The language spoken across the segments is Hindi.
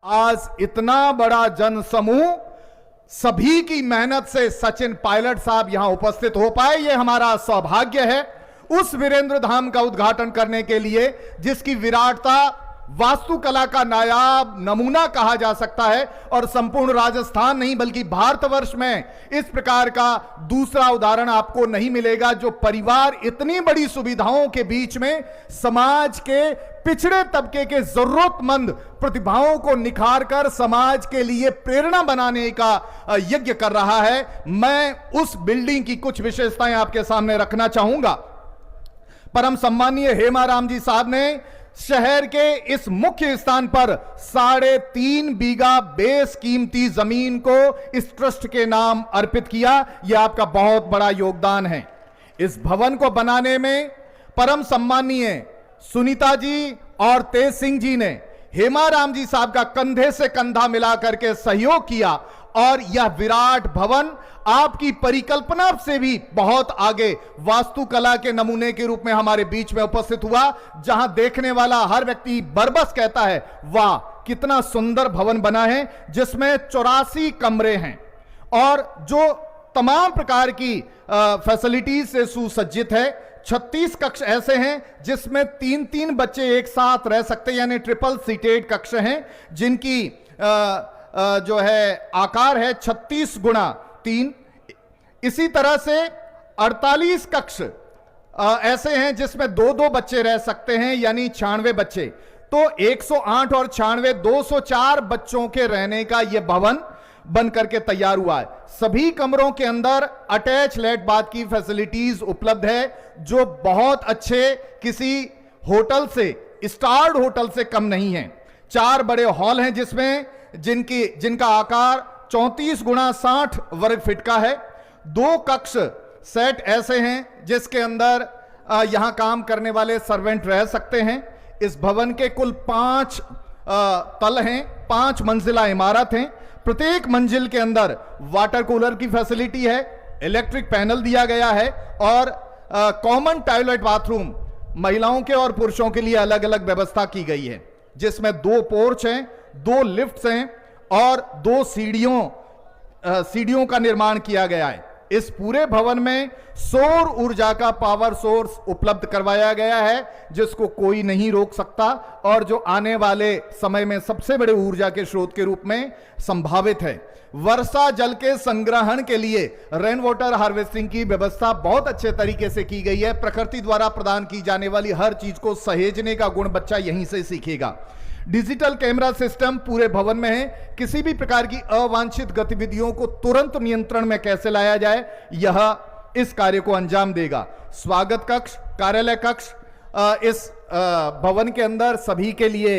आज इतना बड़ा जन समूह सभी की मेहनत से सचिन पायलट साहब यहां उपस्थित हो पाए, यह हमारा सौभाग्य है। उस वीरेंद्र धाम का उद्घाटन करने के लिए जिसकी विराटता वास्तुकला का नायाब नमूना कहा जा सकता है और संपूर्ण राजस्थान नहीं बल्कि भारतवर्ष में इस प्रकार का दूसरा उदाहरण आपको नहीं मिलेगा, जो परिवार इतनी बड़ी सुविधाओं के बीच में समाज के पिछड़े तबके के जरूरतमंद प्रतिभाओं को निखार कर समाज के लिए प्रेरणा बनाने का यज्ञ कर रहा है। मैं उस बिल्डिंग की कुछ विशेषताएं आपके सामने रखना चाहूंगा। परम सम्मानीय हेमाराम जी साहब ने शहर के इस मुख्य स्थान पर 3.5 बीघा बेशकीमती जमीन को इस ट्रस्ट के नाम अर्पित किया। यह आपका बहुत बड़ा योगदान है। इस भवन को बनाने में परम सम्मानीय सुनीता जी और तेज सिंह जी ने हेमाराम जी साहब का कंधे से कंधा मिलाकर के सहयोग किया और यह विराट भवन आपकी परिकल्पना से भी बहुत आगे वास्तुकला के नमूने के रूप में हमारे बीच में उपस्थित हुआ, जहां देखने वाला हर व्यक्ति बरबस कहता है, वाह कितना सुंदर भवन बना है, जिसमें 84 कमरे हैं और जो तमाम प्रकार की फैसिलिटीज से सुसज्जित है। 36 कक्ष ऐसे हैं जिसमें 3-3 बच्चे एक साथ रह सकते हैं, यानी ट्रिपल सीटेड कक्ष हैं, जिनकी जो है आकार है 36 गुणा 3। इसी तरह से 48 कक्ष ऐसे हैं जिसमें 2-2 बच्चे रह सकते हैं, यानी 96 बच्चे। तो 108 और 96 204 बच्चों के रहने का यह भवन बन करके तैयार हुआ है। सभी कमरों के अंदर अटैच लेट बाथ की फैसिलिटीज उपलब्ध है, जो बहुत अच्छे किसी होटल से, स्टार्ड होटल से कम नहीं है। 4 बड़े हॉल हैं जिनका आकार 34 गुणा 60 वर्ग फीट का है। 2 कक्ष सेट ऐसे हैं जिसके अंदर यहां काम करने वाले सर्वेंट रह सकते हैं। इस भवन के कुल 5 तल हैं, 5 मंजिला इमारत हैं। प्रत्येक मंजिल के अंदर वाटर कूलर की फैसिलिटी है, इलेक्ट्रिक पैनल दिया गया है और कॉमन टॉयलेट बाथरूम महिलाओं के और पुरुषों के लिए अलग अलग व्यवस्था की गई है, जिसमें 2 पोर्च हैं, 2 लिफ्ट्स हैं और 2 सीढ़ियों का निर्माण किया गया है। इस पूरे भवन में सौर ऊर्जा का पावर सोर्स उपलब्ध करवाया गया है, जिसको कोई नहीं रोक सकता और जो आने वाले समय में सबसे बड़े ऊर्जा के स्रोत के रूप में संभावित है। वर्षा जल के संग्रहण के लिए रेन वाटर हार्वेस्टिंग की व्यवस्था बहुत अच्छे तरीके से की गई है। प्रकृति द्वारा प्रदान की जाने वाली हर चीज को सहेजने का गुण बच्चा यहीं से सीखेगा। डिजिटल कैमरा सिस्टम पूरे भवन में है। किसी भी प्रकार की अवांछित गतिविधियों को तुरंत नियंत्रण में कैसे लाया जाए, यह इस कार्य को अंजाम देगा। स्वागत कक्ष, कार्यालय कक्ष इस भवन के अंदर सभी के लिए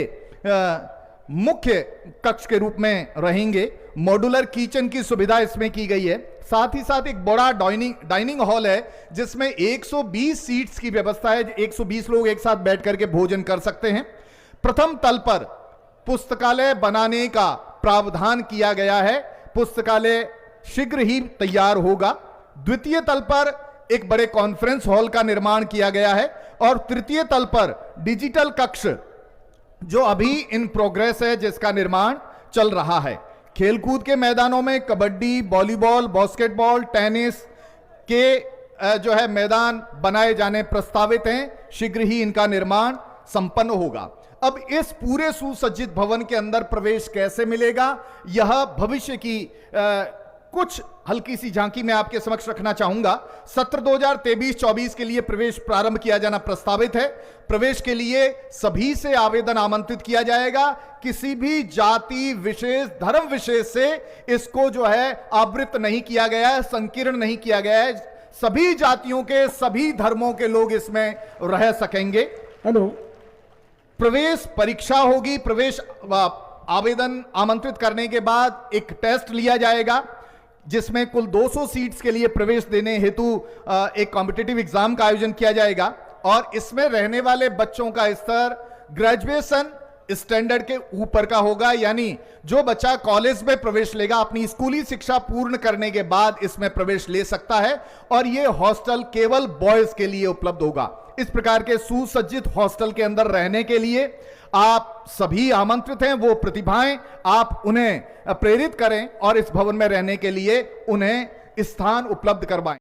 मुख्य कक्ष के रूप में रहेंगे। मॉड्यूलर किचन की सुविधा इसमें की गई है। साथ ही साथ एक बड़ा डाइनिंग हॉल है, जिसमें 120 सीट्स की व्यवस्था है। 120 लोग एक साथ बैठ करके भोजन कर सकते हैं। प्रथम तल पर पुस्तकालय बनाने का प्रावधान किया गया है। पुस्तकालय शीघ्र ही तैयार होगा। द्वितीय तल पर एक बड़े कॉन्फ्रेंस हॉल का निर्माण किया गया है और तृतीय तल पर डिजिटल कक्ष जो अभी इन प्रोग्रेस है, जिसका निर्माण चल रहा है। खेलकूद के मैदानों में कबड्डी, वॉलीबॉल, बास्केटबॉल, टेनिस के जो है मैदान बनाए जाने प्रस्तावित हैं। शीघ्र ही इनका निर्माण संपन्न होगा। अब इस पूरे सुसज्जित भवन के अंदर प्रवेश कैसे मिलेगा, यह भविष्य की कुछ हल्की सी झांकी मैं आपके समक्ष रखना चाहूंगा। सत्र 2023-24 के लिए प्रवेश प्रारंभ किया जाना प्रस्तावित है। प्रवेश के लिए सभी से आवेदन आमंत्रित किया जाएगा। किसी भी जाति विशेष, धर्म विशेष से इसको जो है आवृत नहीं किया गया है, संकीर्ण नहीं किया गया है। सभी जातियों के, सभी धर्मों के लोग इसमें रह सकेंगे। हेलो, प्रवेश परीक्षा होगी। प्रवेश आवेदन आमंत्रित करने के बाद एक टेस्ट लिया जाएगा, जिसमें कुल 200 सीट्स के लिए प्रवेश देने हेतु एक कॉम्पिटिटिव एग्जाम का आयोजन किया जाएगा और इसमें रहने वाले बच्चों का स्तर ग्रेजुएशन स्टैंडर्ड के ऊपर का होगा। यानी जो बच्चा कॉलेज में प्रवेश लेगा, अपनी स्कूली शिक्षा पूर्ण करने के बाद इसमें प्रवेश ले सकता है और यह हॉस्टल केवल बॉयज के लिए उपलब्ध होगा। इस प्रकार के सुसज्जित हॉस्टल के अंदर रहने के लिए आप सभी आमंत्रित हैं। वो प्रतिभाएं आप उन्हें प्रेरित करें और इस भवन में रहने के लिए उन्हें स्थान उपलब्ध करवाएं।